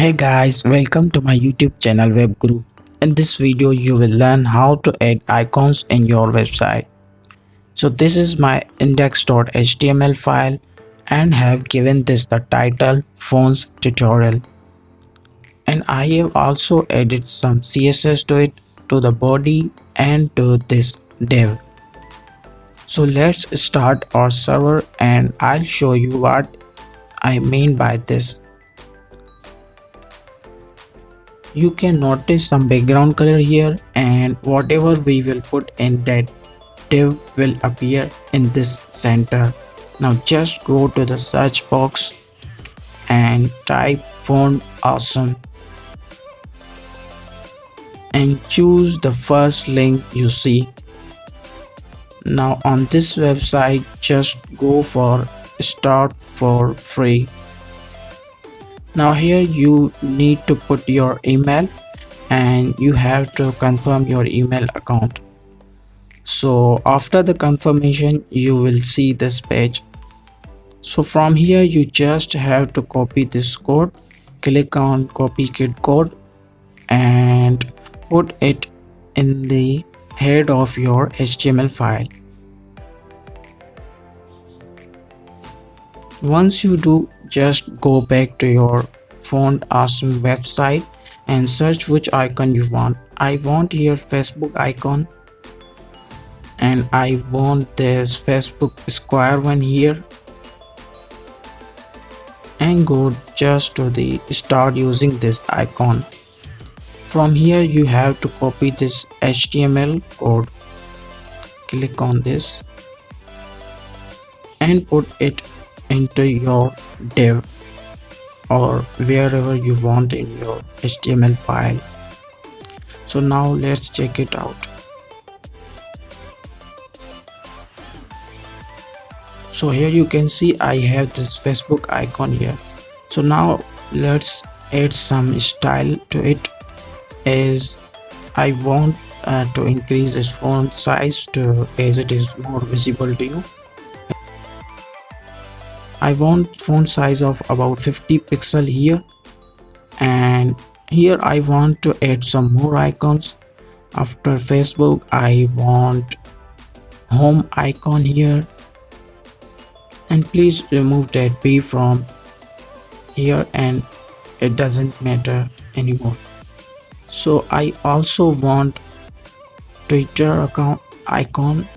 Hey guys, welcome to my YouTube channel WebGuru. In this video, you will learn how to add icons in your website. So this is my index.html file and have given this the title Fonts Tutorial. And I have also added some CSS to it, to the body and to this div. So let's start our server and I'll show you what I mean by this. You can notice some background color here, and whatever we will put in that div will appear in this center. Now just go to the search box and type font awesome and choose the first link you see. Now on this website, just go for start for free. Now here you need to put your email and you have to confirm your email account. So after the confirmation you will see this page. So from here you just have to copy this code, click on copy code and put it in the head of your HTML file. Once you do, just go back to your Font Awesome website and search which icon you want. I want here Facebook icon and I want this Facebook square one here, and go just to the start using this icon. From here you have to copy this HTML code, click on this and put it into your div or wherever you want in your HTML file. So now let's check it out. So here you can see I have this Facebook icon here. So now let's add some style to it, as I want to increase this font size to as it is more visible to you. I want font size of about 50 pixel here, and here I want to add some more icons. After Facebook I want home icon here, and please remove that B from here and it doesn't matter anymore. So I also want Twitter account icon,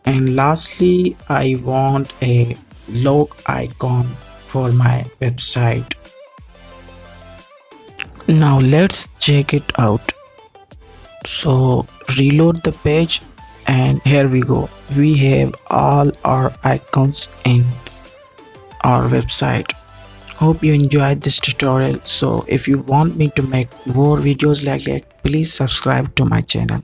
and lastly I want a log icon for my website. Now let's check it out. So reload the page and here we go. We have all our icons in our website. Hope you enjoyed this tutorial. So if you want me to make more videos like that, please subscribe to my channel.